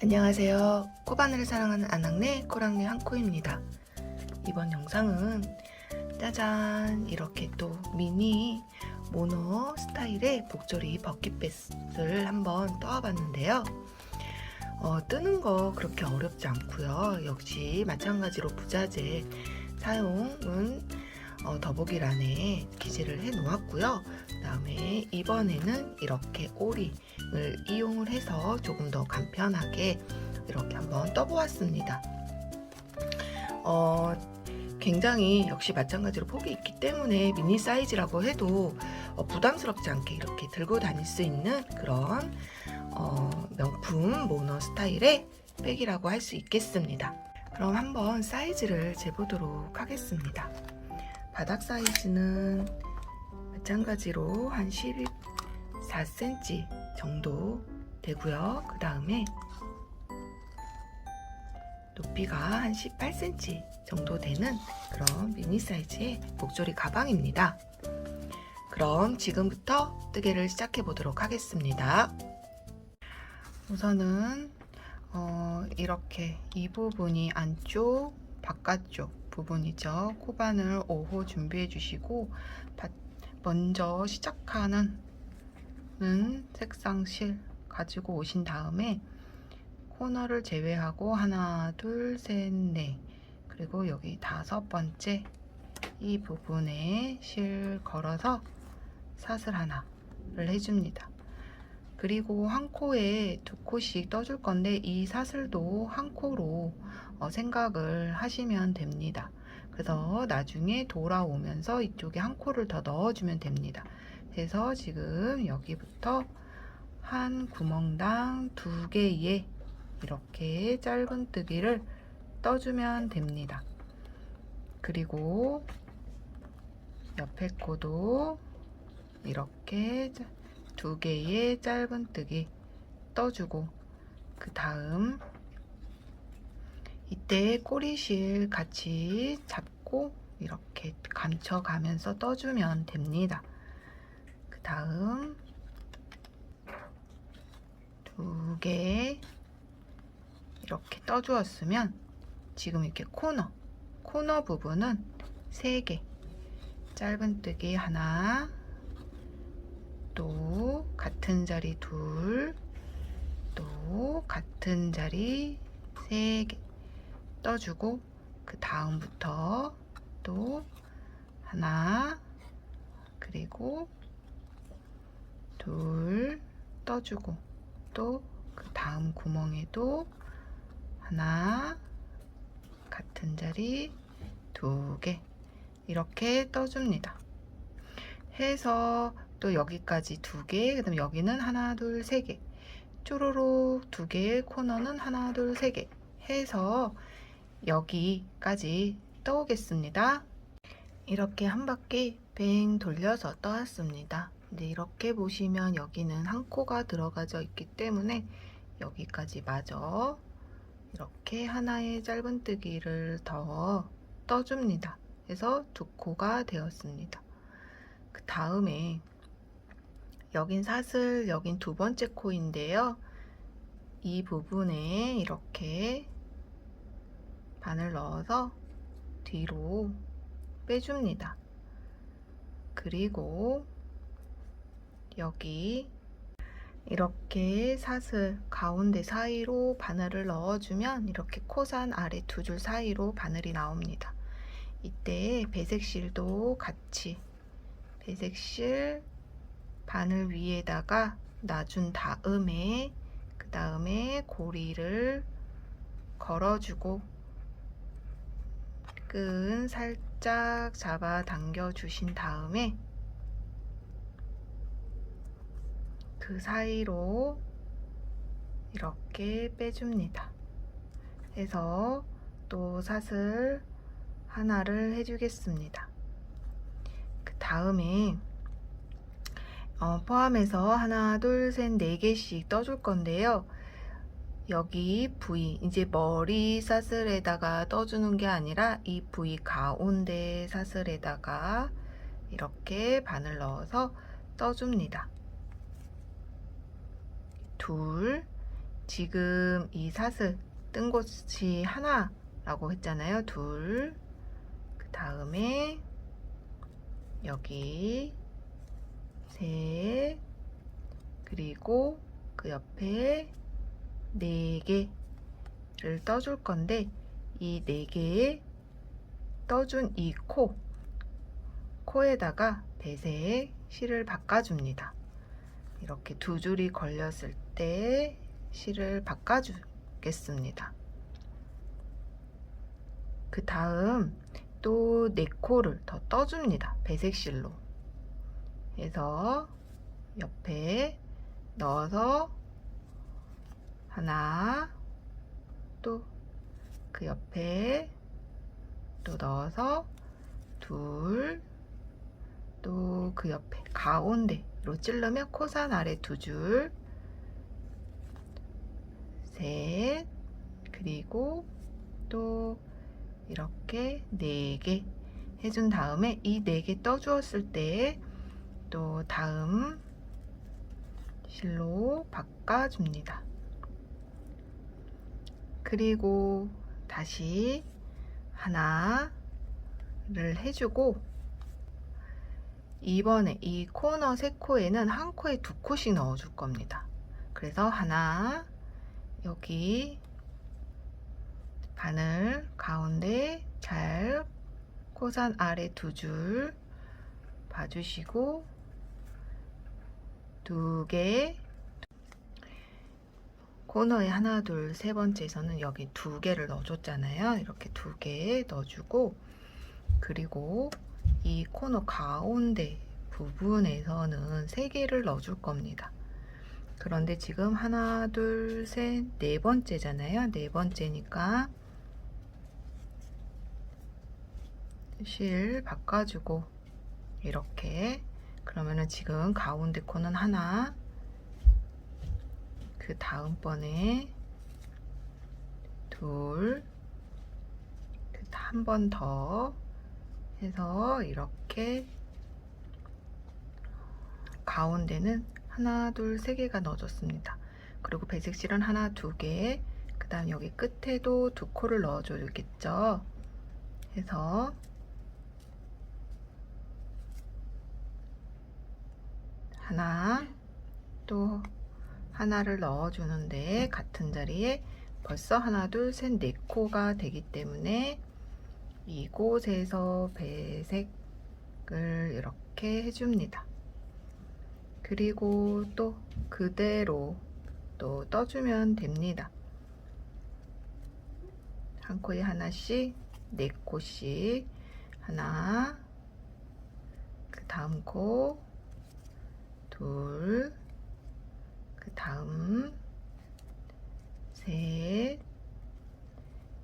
안녕하세요. 코바늘을 사랑하는 안악내 코랑내 한코입니다. 이번 영상은 짜잔, 이렇게 또 미니 모노 스타일의 복조리 버킷뱃을 한번 떠와봤는데요. 뜨는 거 그렇게 어렵지 않고요. 역시 마찬가지로 부자재 사용은 더보기란에 기재를 해 놓았고요. 그 다음에 이번에는 이렇게 오리를 이용을 해서 조금 더 간편하게 이렇게 한번 떠보았습니다. 굉장히 역시 마찬가지로 폭이 있기 때문에 미니 사이즈라고 해도 부담스럽지 않게 이렇게 들고 다닐 수 있는 그런 명품 모너 스타일의 백이라고 할 수 있겠습니다. 그럼 한번 사이즈를 재보도록 하겠습니다. 바닥 사이즈는 마찬가지로 한 14cm 정도 되고요. 그 다음에 높이가 한 18cm 정도 되는 그런 미니 사이즈의 복조리 가방입니다. 그럼 지금부터 뜨개를 시작해 보도록 하겠습니다. 우선은 이렇게 이 부분이 안쪽, 바깥쪽 부분이죠. 코바늘 5호 준비해 주시고 먼저 시작하는 색상실 가지고 오신 다음에 코너를 제외하고 하나, 둘, 셋, 넷, 그리고 여기 5번째 이 부분에 실 걸어서 사슬 하나를 해줍니다. 그리고 한 코에 2코씩 떠줄 건데 이 사슬도 한 코로 생각을 하시면 됩니다. 그래서 나중에 돌아오면서 이쪽에 한 코를 더 넣어주면 됩니다. 그래서 지금 여기부터 한 구멍당 2개의 이렇게 짧은뜨기를 떠주면 됩니다. 그리고 옆에 코도 이렇게 2개의 짧은뜨기 떠주고, 그 다음 이때 꼬리실 같이 잡고 이렇게 감춰가면서 떠주면 됩니다. 그 다음 2개 이렇게 떠주었으면 지금 이렇게 코너 부분은 3개 짧은뜨기 하나, 또 같은 자리 2, 또 같은 자리 3개 떠주고, 그 다음부터 또 하나, 그리고 2 떠주고, 또 그 다음 구멍에도 하나, 같은 자리 2개 이렇게 떠줍니다. 해서 또 여기까지 2개, 그 다음에 여기는 하나, 둘, 3개, 쪼로록 2개의 코너는 하나, 둘, 3개 해서 여기까지 떠오겠습니다. 이렇게 한 바퀴 뱅 돌려서 떠왔습니다. 근데 이렇게 보시면 여기는 한 코가 들어가져 있기 때문에 여기까지 마저 이렇게 하나의 짧은뜨기를 더 떠줍니다. 그래서 2코가 되었습니다. 그 다음에 여긴 사슬, 여긴 2번째 코인데요. 이 부분에 이렇게 바늘 넣어서 뒤로 빼줍니다. 그리고 여기 이렇게 사슬 가운데 사이로 바늘을 넣어주면 이렇게 코산 아래 2줄 사이로 바늘이 나옵니다. 이때 배색실도 같이 배색실 바늘 위에다가 놔준 다음에 그 다음에 고리를 걸어주고 끈 살짝 잡아 당겨 주신 다음에 그 사이로 이렇게 빼줍니다. 해서 또 사슬 하나를 해주겠습니다. 그 다음에 포함해서 하나, 둘, 셋, 4개씩 떠줄 건데요. 여기 부위, 이제 머리 사슬에다가 떠주는 게 아니라 이 부위 가운데 사슬에다가 이렇게 바늘 넣어서 떠줍니다. 둘, 지금 이 사슬 뜬 곳이 하나라고 했잖아요. 둘, 그 다음에 여기 셋, 그리고 그 옆에 4개를 떠줄 건데, 이 4개에 떠준 이 코에다가 배색 실을 바꿔줍니다. 이렇게 2줄이 걸렸을 때 실을 바꿔주겠습니다. 그 다음 또 4코를 더 떠줍니다. 배색실로 해서 옆에 넣어서 하나, 또 그 옆에 또 넣어서 둘, 또 그 옆에 가운데로 찌르면 코산 아래 2줄, 셋, 그리고 또 이렇게 4개 해준 다음에 이 4개 떠주었을 때 또 다음 실로 바꿔줍니다. 그리고 다시 하나를 해주고, 이번에 이 코너 3코에는 한 코에 2코씩 넣어줄 겁니다. 그래서 하나, 여기 바늘 가운데 잘 코산 아래 2줄 봐주시고, 2개, 코너에 하나, 둘, 세 번째에서는 여기 2개를 넣어줬잖아요. 이렇게 2개 넣어주고, 그리고 이 코너 가운데 부분에서는 3개를 넣어줄 겁니다. 그런데 지금 하나, 둘, 셋, 4번째잖아요. 4번째니까 실 바꿔주고, 이렇게. 그러면은 지금 가운데 코는 하나, 그 다음번에 둘, 한 번 더 해서 이렇게 가운데는 하나, 둘, 3개가 넣어줬습니다. 그리고 배색실은 하나, 2개, 그 다음 여기 끝에도 2코를 넣어줘야겠죠. 해서 하나, 또 하나를 넣어주는데 같은 자리에 벌써 하나, 둘, 셋, 4코가 되기 때문에 이곳에서 배색을 이렇게 해줍니다. 그리고 또 그대로 또 떠주면 됩니다. 한 코에 하나씩, 4코씩, 하나, 그 다음 코, 둘, 그 다음 셋,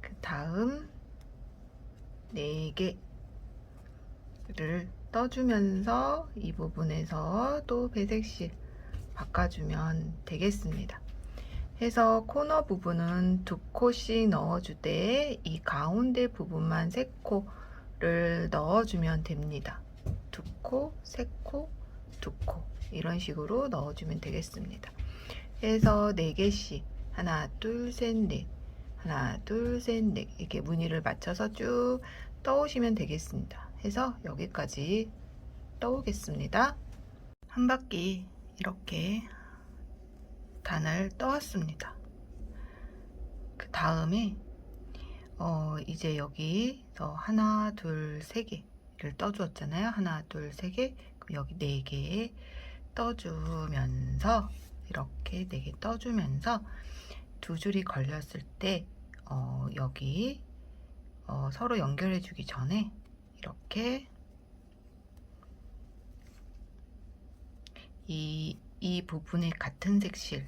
그 다음 4개를 떠주면서 이 부분에서 또 배색실 바꿔주면 되겠습니다. 해서 코너 부분은 2코씩 넣어주되 이 가운데 부분만 3코를 넣어주면 됩니다. 2코, 3코, 2코 이런 식으로 넣어주면 되겠습니다. 해서 4개씩 하나, 둘, 셋, 넷, 하나, 둘, 셋, 넷 이렇게 무늬를 맞춰서 쭉 떠오시면 되겠습니다. 해서 여기까지 떠오겠습니다. 한 바퀴 이렇게 단을 떠왔습니다. 그 다음에 이제 여기서 하나, 둘, 3개를 떠주었잖아요. 하나, 둘, 3개, 그럼 여기 4개 떠주면서 이렇게 4개 떠주면서 2줄이 걸렸을 때 여기 서로 연결해 주기 전에 이렇게 이 부분에 같은 색실을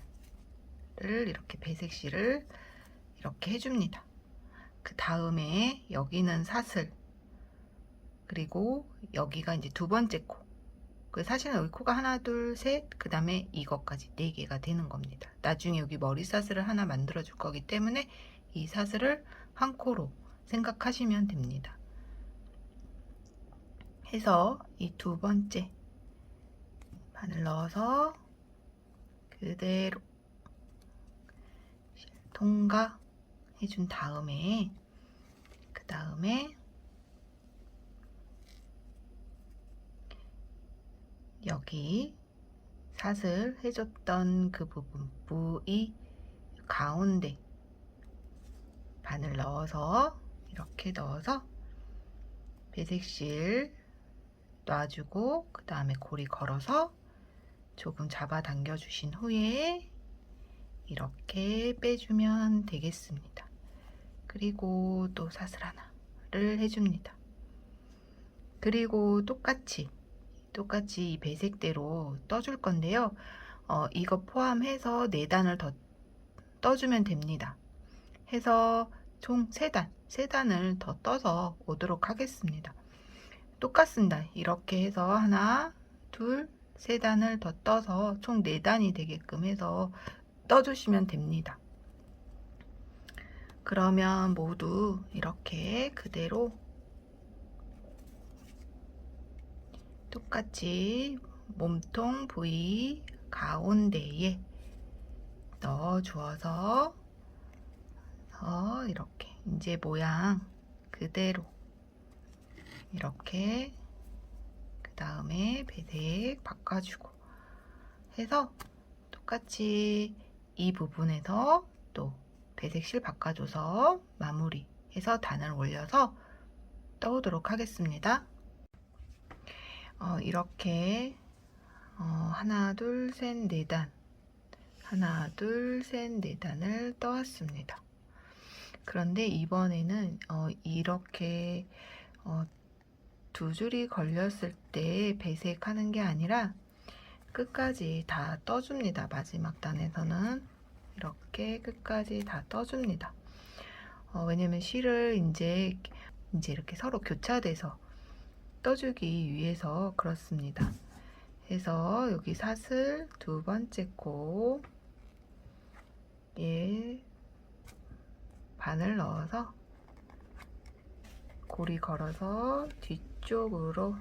이렇게 배색실을 이렇게 해줍니다. 그 다음에 여기는 사슬, 그리고 여기가 이제 2번째 코. 그 사실은 여기 코가 하나, 둘, 셋, 그 다음에 이것까지 4개가 되는 겁니다. 나중에 여기 머리 사슬을 하나 만들어 줄 거기 때문에 이 사슬을 한 코로 생각하시면 됩니다. 해서 이 2번째 바늘 넣어서 그대로 통과해준 다음에 그 다음에 여기 삿을 해줬던 그 부분 부위 가운데 바늘 넣어서 이렇게 넣어서 배색실 놔주고 그 다음에 고리 걸어서 조금 잡아당겨 주신 후에 이렇게 빼주면 되겠습니다. 그리고 또 삿을 하나를 해줍니다. 그리고 똑같이 이 배색대로 떠줄 건데요. 이거 포함해서 4단을 더 떠주면 됩니다. 해서 총 3단을 더 떠서 오도록 하겠습니다. 똑같습니다. 이렇게 해서 하나, 둘, 3단을 더 떠서 총 4단이 되게끔 해서 떠주시면 됩니다. 그러면 모두 이렇게 그대로 똑같이 몸통 부위 가운데에 넣어 주어서 이렇게 이제 모양 그대로 이렇게 그 다음에 배색 바꿔주고 해서 똑같이 이 부분에서 또 배색실 바꿔줘서 마무리 해서 단을 올려서 떠오도록 하겠습니다. 이렇게 하나 둘 셋 4단 하나 둘 셋 4단을 떠왔습니다. 그런데 이번에는 이렇게 두 줄이 걸렸을 때 배색하는 게 아니라 끝까지 다 떠줍니다. 마지막 단에서는 이렇게 끝까지 다 떠줍니다. 왜냐면 실을 이제 이렇게 서로 교차돼서 떠주기 위해서 그렇습니다. 해서 여기 삿을 2번째 코에 바늘 넣어서 고리 걸어서 뒤쪽으로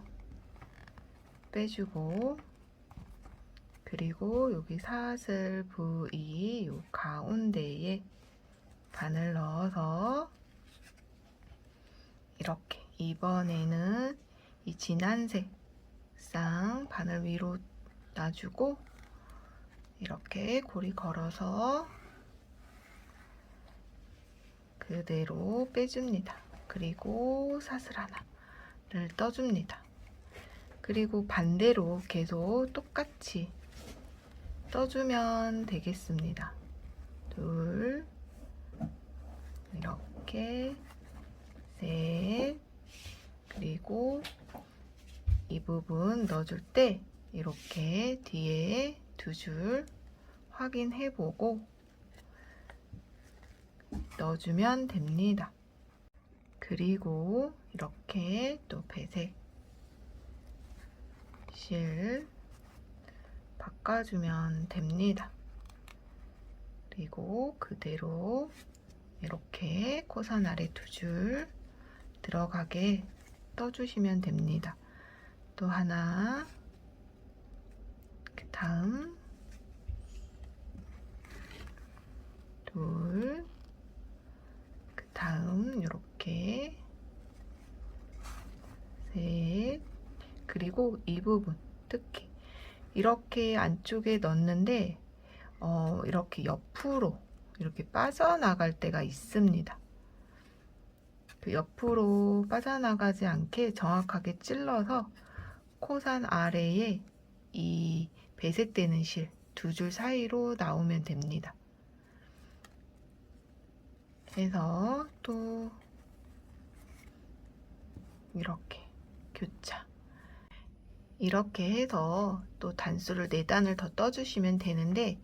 빼주고 그리고 여기 삿을 부위 요 가운데에 바늘 넣어서 이렇게 이번에는 이 진한 색 쌍 바늘 위로 놔주고 이렇게 고리 걸어서 그대로 빼줍니다. 그리고 삿을 하나를 떠줍니다. 그리고 반대로 계속 똑같이 떠주면 되겠습니다. 둘, 이렇게 셋, 그리고 이 부분 넣어줄 때 이렇게 뒤에 2줄 확인해보고 넣어주면 됩니다. 그리고 이렇게 또 배색실 바꿔주면 됩니다. 그리고 그대로 이렇게 코선 아래 2줄 들어가게 떠주시면 됩니다. 또 하나, 그 다음 둘, 그 다음 이렇게 셋, 그리고 이 부분 특히 이렇게 안쪽에 넣는데 이렇게 옆으로 이렇게 빠져나갈 때가 있습니다. 그 옆으로 빠져나가지 않게 정확하게 찔러서 코선 아래에 이 배색되는 실 2줄 사이로 나오면 됩니다. 해서 또 이렇게 교차 이렇게 해서 또 단수를 4단을 더 떠주시면 되는데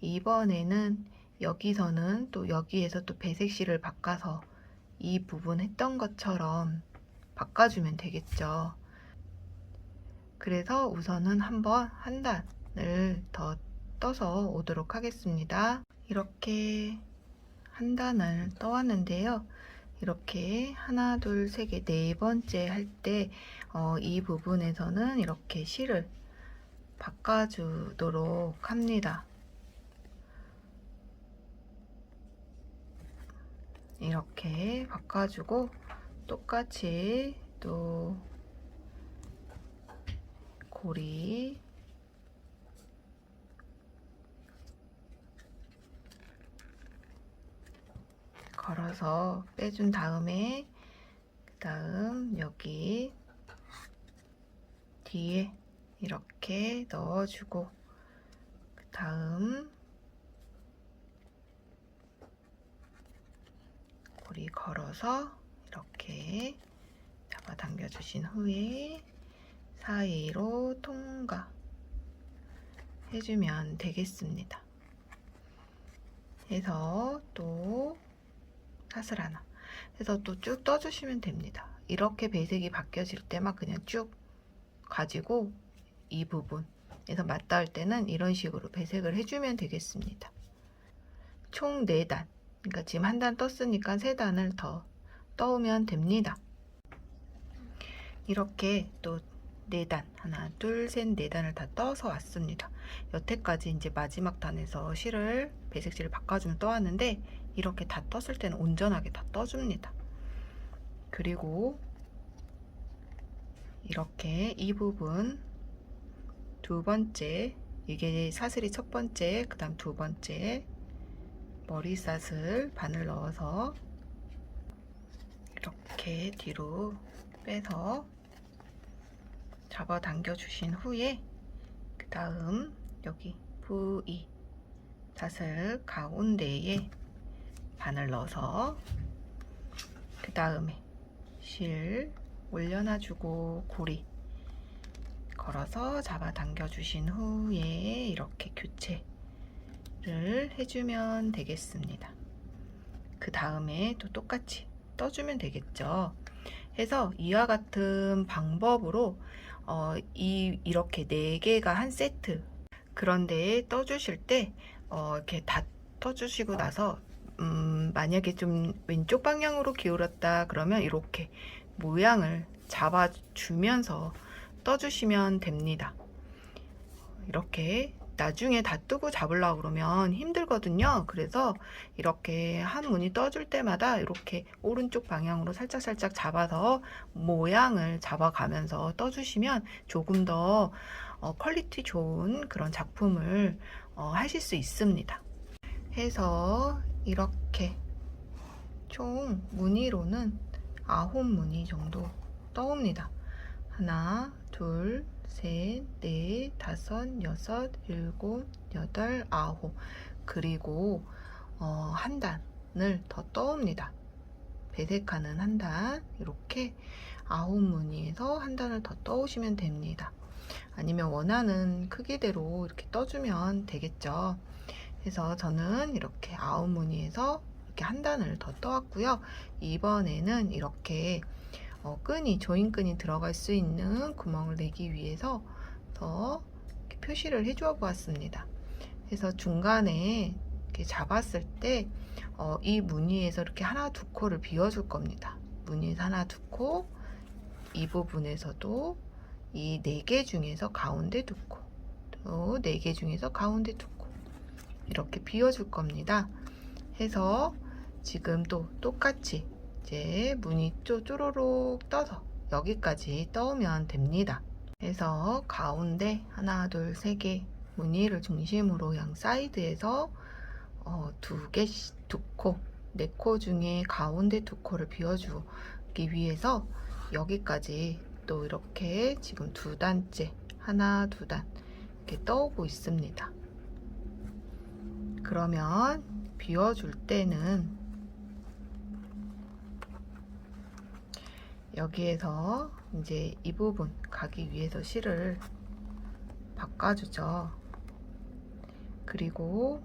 이번에는 여기서는 또 여기에서 또 배색실을 바꿔서 이 부분 했던 것처럼 바꿔주면 되겠죠. 그래서 우선은 한번 한 단을 더 떠서 오도록 하겠습니다. 이렇게 한 단을 떠왔는데요. 이렇게 하나 둘 세 개 4번째 할 때 이 부분에서는 이렇게 실을 바꿔주도록 합니다. 이렇게 바꿔주고 똑같이 또 고리 걸어서 빼준 다음에 그 다음 여기 뒤에 이렇게 넣어주고 그 다음 고리 걸어서 이렇게 잡아당겨 주신 후에 사이로 통과 해주면 되겠습니다. 해서 또 사슬 하나 해서 또 쭉 떠주시면 됩니다. 이렇게 배색이 바뀌어질 때만 그냥 쭉 가지고 이 부분에서 맞닿을 때는 이런 식으로 배색을 해주면 되겠습니다. 총 4단, 그러니까 지금 한 단 떴으니까 3단을 더 떠오면 됩니다. 이렇게 또 4단, 하나, 둘, 셋, 4단을 다 떠서 왔습니다. 여태까지 이제 마지막 단에서 실을, 배색실을 바꿔주면 떠왔는데 이렇게 다 떴을 때는 온전하게 다 떠줍니다. 그리고 이렇게 이 부분 두 번째, 이게 사슬이 첫 번째, 그 다음 두 번째 머리 사슬 바늘 넣어서 이렇게 뒤로 빼서 잡아당겨 주신 후에 그 다음 여기 V 사슬 가운데에 바늘 넣어서 그 다음에 실 올려놔주고 고리 걸어서 잡아당겨 주신 후에 이렇게 교체를 해주면 되겠습니다. 그 다음에 또 똑같이 떠주면 되겠죠. 해서 이와 같은 방법으로 이렇게 4개가 한 세트, 그런데 떠주실 때 이렇게 다 떠주시고 나서 만약에 좀 왼쪽 방향으로 기울었다 그러면 이렇게 모양을 잡아주면서 떠주시면 됩니다. 이렇게 나중에 다 뜨고 잡으려고 그러면 힘들거든요. 그래서 이렇게 한 무늬 떠줄 때마다 이렇게 오른쪽 방향으로 살짝살짝 잡아서 모양을 잡아가면서 떠주시면 조금 더 퀄리티 좋은 그런 작품을 하실 수 있습니다. 해서 이렇게 총 무늬로는 9무늬 정도 떠옵니다. 하나, 둘, 셋, 넷, 다섯, 여섯, 일곱, 여덟, 아홉. 그리고 한 단을 더 떠옵니다. 배색하는 한 단, 이렇게 9무늬에서 한 단을 더 떠오시면 됩니다. 아니면 원하는 크기대로 이렇게 떠주면 되겠죠. 그래서 저는 이렇게 9무늬에서 이렇게 한 단을 더 떠왔고요. 이번에는 이렇게 끈이, 조인끈이 들어갈 수 있는 구멍을 내기 위해서 더 이렇게 표시를 해 주어 보았습니다. 그래서 중간에 이렇게 잡았을 때 이 무늬에서 이렇게 하나 두 코를 비워줄 겁니다. 무늬에서 하나 두 코, 이 부분에서도 이 4개 중에서 가운데 두 코, 또 4개 중에서 가운데 두 코 이렇게 비워줄 겁니다. 해서 지금 또 똑같이 이제 무늬 쪼로록 떠서 여기까지 떠오면 됩니다. 그래서 가운데 하나, 둘, 3개 무늬를 중심으로 양 사이드에서 2개씩 2코, 4코 중에 가운데 2코를 비워주기 위해서 여기까지 또 이렇게 지금 2단째 하나, 2단 이렇게 떠오고 있습니다. 그러면 비워줄 때는 여기에서 이제 이 부분 가기 위해서 실을 바꿔주죠. 그리고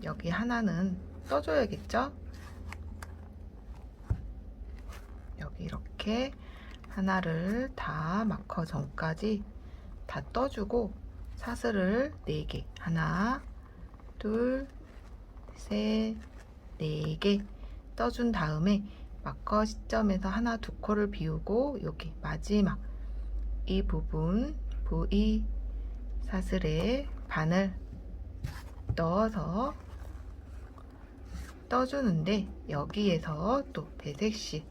여기 하나는 떠줘야겠죠? 여기 이렇게 하나를 다 마커 전까지 다 떠주고 사슬을 4개, 하나, 둘, 셋, 4개 떠준 다음에 마커 시점에서 하나 두 코를 비우고 여기 마지막 이 부분 V 사슬에 바늘 넣어서 떠주는데 여기에서 또 배색실을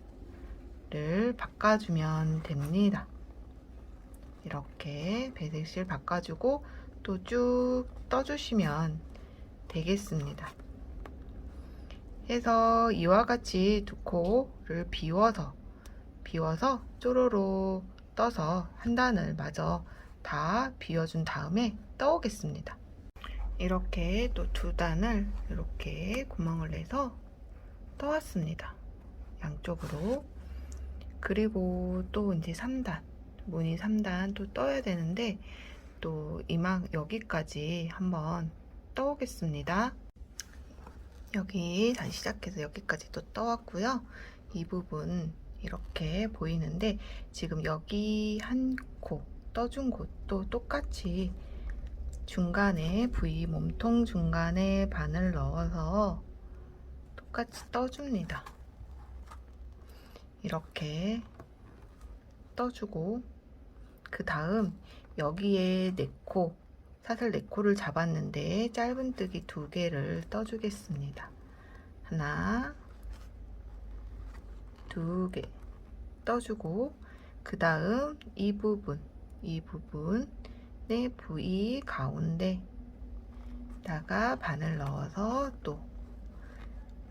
바꿔주면 됩니다. 이렇게 배색실 바꿔주고 또 쭉 떠주시면 되겠습니다. 해서 이와 같이 두 코를 비워서 쪼로로 떠서 한 단을 마저 다 비워준 다음에 떠오겠습니다. 이렇게 또 두 단을 이렇게 구멍을 내서 떠왔습니다. 양쪽으로. 그리고 또 이제 3단, 무늬 3단 또 떠야 되는데 또 이만 여기까지 한번 떠오겠습니다. 여기 다시 시작해서 여기까지 또 떠왔고요. 이 부분 이렇게 보이는데 지금 여기 한 코 떠준 곳도 똑같이 중간에 V 몸통 중간에 바늘 넣어서 똑같이 떠줍니다. 이렇게 떠주고 그 다음 여기에 4코 사슬 4코를 잡았는데 짧은뜨기 2개를 떠주겠습니다. 하나, 2개 떠주고 그 다음 이 부분에 V 가운데다가 바늘 넣어서 또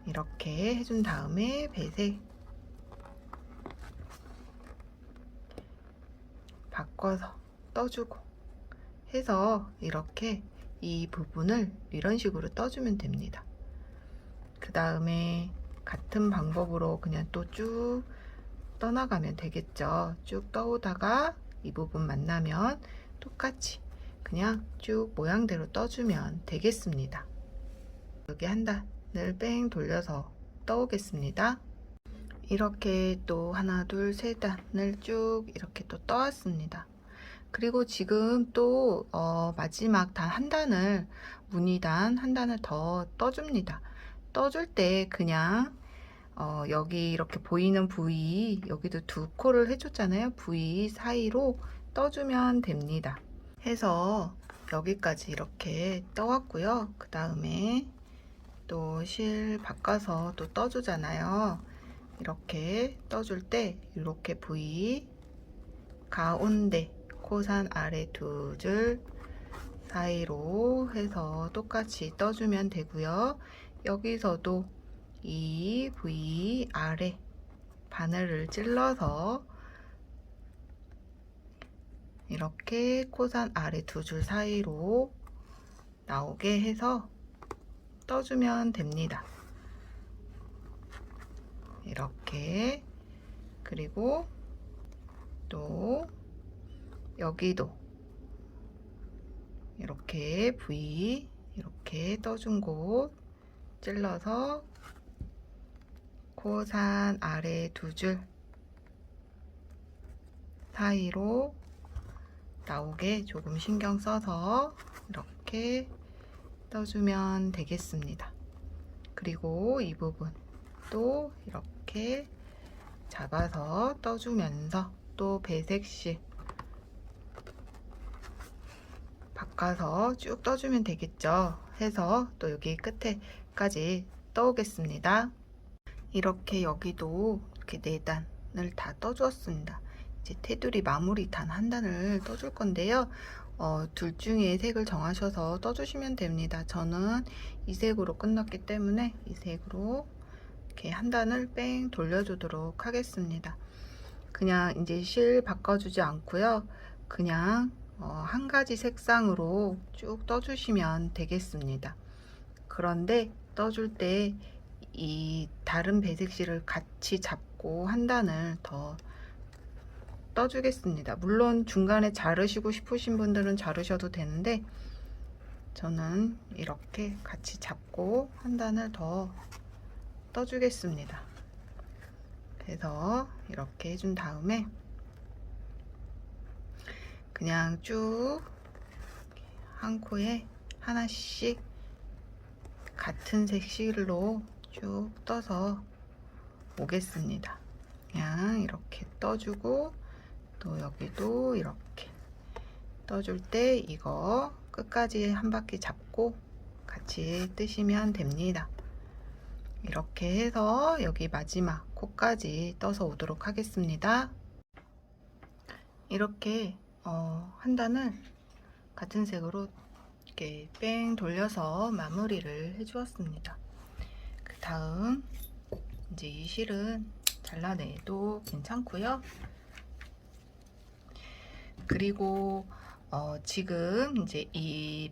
이렇게 해준 다음에 배색 바꿔서 떠주고 해서 이렇게 이 부분을 이런 식으로 떠주면 됩니다. 그 다음에 같은 방법으로 그냥 또 쭉 떠나가면 되겠죠. 쭉 떠오다가 이 부분 만나면 똑같이 그냥 쭉 모양대로 떠주면 되겠습니다. 여기 한 단을 뺑 돌려서 떠오겠습니다. 이렇게 또 하나, 둘, 세 단을 쭉 이렇게 또 떠왔습니다. 그리고 지금 또 마지막 단 한 단을 무늬단 한 단을 더 떠줍니다. 떠줄 때 그냥 여기 이렇게 보이는 부위 여기도 2코를 해줬잖아요. 부위 사이로 떠주면 됩니다. 해서 여기까지 이렇게 떠왔고요. 그 다음에 또 실 바꿔서 또 떠주잖아요. 이렇게 떠줄 때 이렇게 부위 가운데 코산 아래 2줄 사이로 해서 똑같이 떠주면 되고요. 여기서도 이 부위 아래 바늘을 찔러서 이렇게 코산 아래 2줄 사이로 나오게 해서 떠주면 됩니다. 이렇게. 그리고 또 여기도 이렇게 V 이렇게 떠준 곳 찔러서 코산 아래 2줄 사이로 나오게 조금 신경 써서 이렇게 떠주면 되겠습니다. 그리고 이 부분 또 이렇게 잡아서 떠주면서 또 배색실 바꿔서 쭉 떠주면 되겠죠. 해서 또 여기 끝에까지 떠오겠습니다. 이렇게 여기도 이렇게 4단을 다 떠주었습니다. 이제 테두리 마무리 단 한 단을 떠줄 건데요. 둘 중에 색을 정하셔서 떠주시면 됩니다. 저는 이 색으로 끝났기 때문에 이 색으로 이렇게 한 단을 뺑 돌려주도록 하겠습니다. 그냥 이제 실 바꿔주지 않고요. 그냥 한 가지 색상으로 쭉 떠주시면 되겠습니다. 그런데 떠줄 때 이 다른 배색실을 같이 잡고 한 단을 더 떠주겠습니다. 물론 중간에 자르시고 싶으신 분들은 자르셔도 되는데 저는 이렇게 같이 잡고 한 단을 더 떠주겠습니다. 그래서 이렇게 해준 다음에 그냥 쭉 한 코에 하나씩 같은 색 실로 쭉 떠서 오겠습니다. 그냥 이렇게 떠주고 또 여기도 이렇게 떠줄 때 이거 끝까지 한 바퀴 잡고 같이 뜨시면 됩니다. 이렇게 해서 여기 마지막 코까지 떠서 오도록 하겠습니다. 이렇게 한 단을 같은 색으로 이렇게 뺑 돌려서 마무리를 해 주었습니다. 그 다음 이제 이 실은 잘라내도 괜찮고요. 그리고 지금 이제 이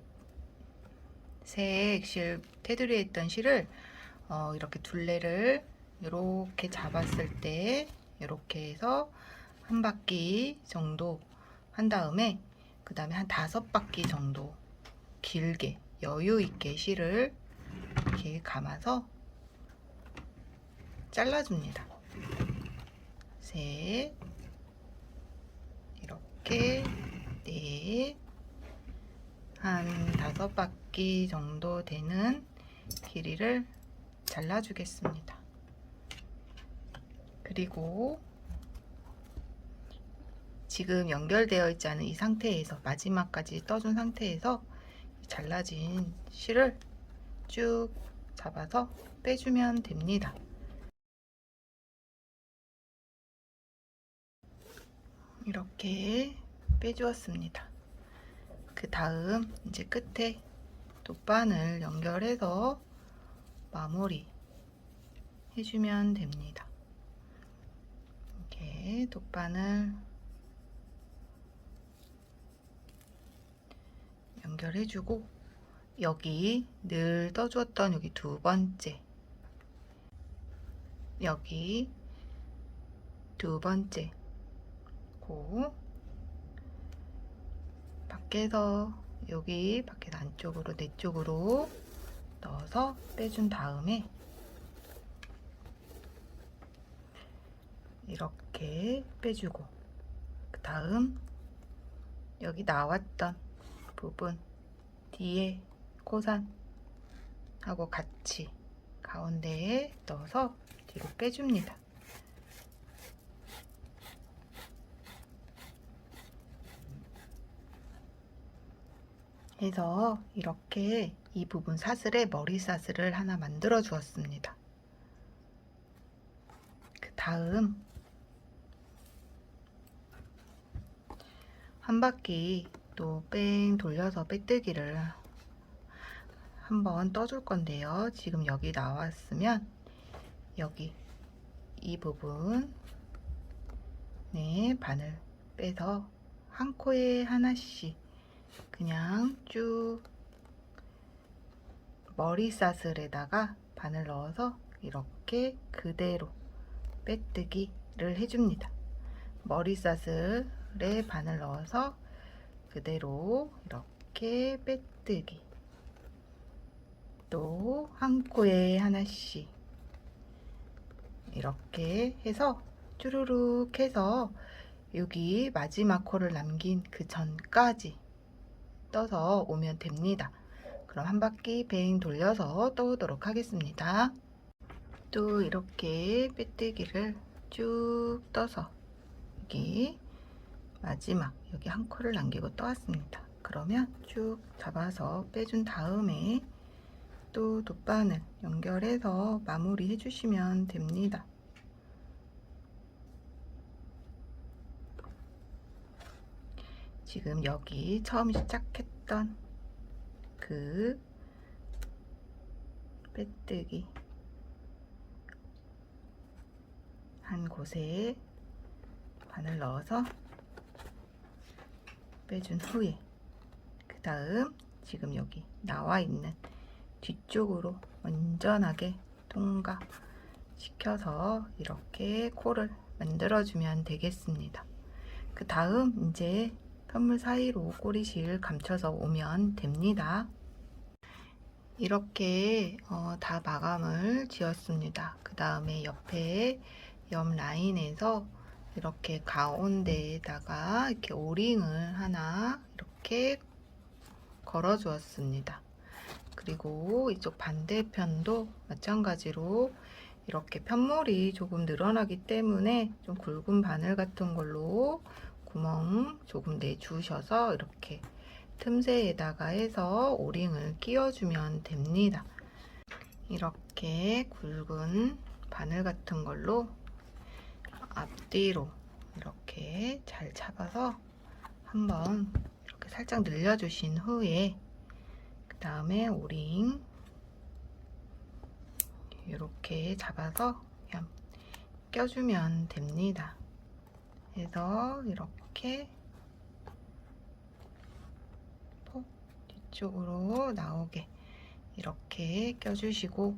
색 실, 테두리에 있던 실을 이렇게 둘레를 이렇게 잡았을 때 이렇게 해서 한 바퀴 정도 한 다음에 그 다음에 한 5바퀴 정도 길게 여유 있게 실을 이렇게 감아서 잘라줍니다. 셋, 이렇게 넷, 한 5바퀴 정도 되는 길이를 잘라주겠습니다. 그리고 지금 연결되어 있지 않은 이 상태에서 마지막까지 떠준 상태에서 잘라진 실을 쭉 잡아서 빼주면 됩니다. 이렇게 빼주었습니다. 그 다음 이제 끝에 돗바늘 연결해서 마무리 해주면 됩니다. 이렇게 돗바늘 연결해주고 여기 늘 떠주었던 여기 2번째, 여기 2번째 고 밖에서 여기 밖에서 안쪽으로 내 쪽으로 넣어서 빼준 다음에 이렇게 빼주고 그 다음 여기 나왔던 부분 뒤에 코산하고 같이 가운데에 넣어서 뒤로 빼줍니다. 해서 이렇게 이 부분 사슬에 머리 사슬을 하나 만들어 주었습니다. 그 다음 한 바퀴 또 뺑 돌려서 빼뜨기를 한번 떠줄 건데요. 지금 여기 나왔으면 여기 이 부분 바늘 빼서 한 코에 하나씩 그냥 쭉 머리 사슬에다가 바늘 넣어서 이렇게 그대로 빼뜨기를 해줍니다. 머리 사슬에 바늘 넣어서 그대로 이렇게 빼뜨기. 또 한 코에 하나씩 이렇게 해서 쭈루룩 해서 여기 마지막 코를 남긴 그 전까지 떠서 오면 됩니다. 그럼 한 바퀴 뱅 돌려서 떠오도록 하겠습니다. 또 이렇게 빼뜨기를 쭉 떠서 여기 마지막 여기 한 코를 남기고 떠왔습니다. 그러면 쭉 잡아서 빼준 다음에 또 돗바늘 연결해서 마무리 해주시면 됩니다. 지금 여기 처음 시작했던 그 빼뜨기 한 곳에 바늘 넣어서 빼준 후에 그 다음 지금 여기 나와 있는 뒤쪽으로 완전하게 통과시켜서 이렇게 코를 만들어주면 되겠습니다. 그 다음 이제 편물 사이로 꼬리실 감춰서 오면 됩니다. 이렇게 다 마감을 지었습니다. 그 다음에 옆에 옆 라인에서 이렇게 가운데에다가 이렇게 오링을 하나 이렇게 걸어 주었습니다. 그리고 이쪽 반대편도 마찬가지로 이렇게 편물이 조금 늘어나기 때문에 좀 굵은 바늘 같은 걸로 구멍 조금 내주셔서 이렇게 틈새에다가 해서 오링을 끼워주면 됩니다. 이렇게 굵은 바늘 같은 걸로 앞뒤로 이렇게 잘 잡아서 한번 이렇게 살짝 늘려주신 후에 그 다음에 오링 이렇게 잡아서 그냥 껴주면 됩니다. 그래서 이렇게 폭 뒤쪽으로 나오게 이렇게 껴주시고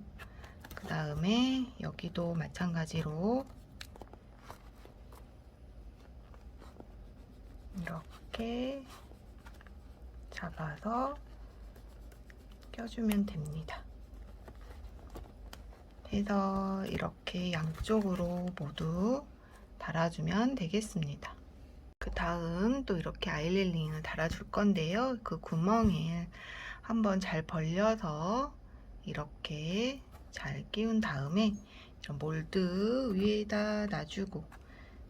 그 다음에 여기도 마찬가지로 이렇게 잡아서 껴주면 됩니다. 해서 이렇게 양쪽으로 모두 달아주면 되겠습니다. 그 다음 또 이렇게 아이릴링을 달아줄 건데요. 그 구멍을 한번 잘 벌려서 이렇게 잘 끼운 다음에 이런 몰드 위에다 놔주고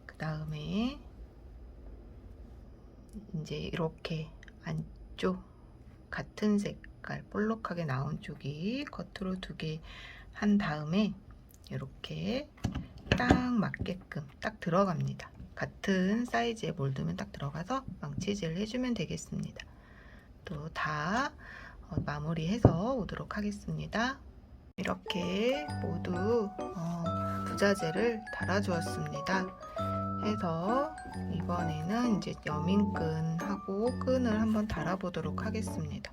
그 다음에 이제 이렇게 안쪽 같은 색깔 볼록하게 나온 쪽이 겉으로 2개 한 다음에 이렇게 딱 맞게끔 딱 들어갑니다. 같은 사이즈의 몰드면 딱 들어가서 망치질을 해주면 되겠습니다. 또 다 마무리해서 오도록 하겠습니다. 이렇게 모두 부자재를 달아주었습니다. 해서 이번에는 이제 여민끈하고 끈을 한번 달아보도록 하겠습니다.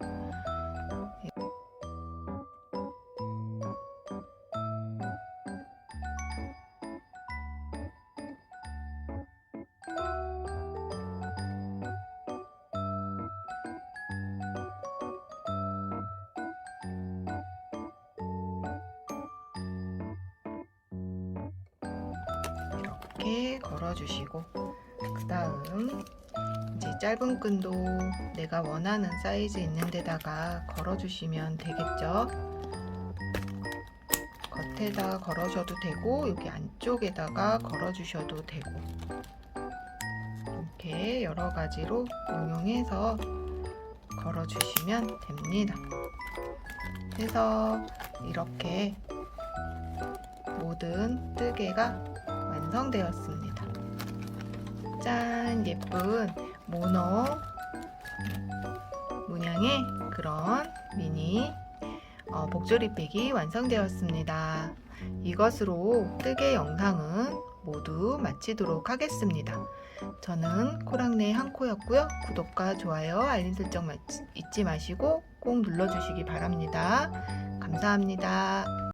이렇게 걸어주시고 그 다음 이제 짧은 끈도 내가 원하는 사이즈 있는 데다가 걸어주시면 되겠죠. 겉에다 걸어줘도 되고 여기 안쪽에다가 걸어주셔도 되고 이렇게 여러 가지로 응용해서 걸어주시면 됩니다. 그래서 이렇게 모든 뜨개가 완성되었습니다. 짠! 예쁜 모노 문양의 그런 미니 복조리백이 완성되었습니다. 이것으로 뜨개 영상은 모두 마치도록 하겠습니다. 저는 코랑네 한코였고요. 구독과 좋아요, 알림 설정 잊지 마시고 꼭 눌러주시기 바랍니다. 감사합니다.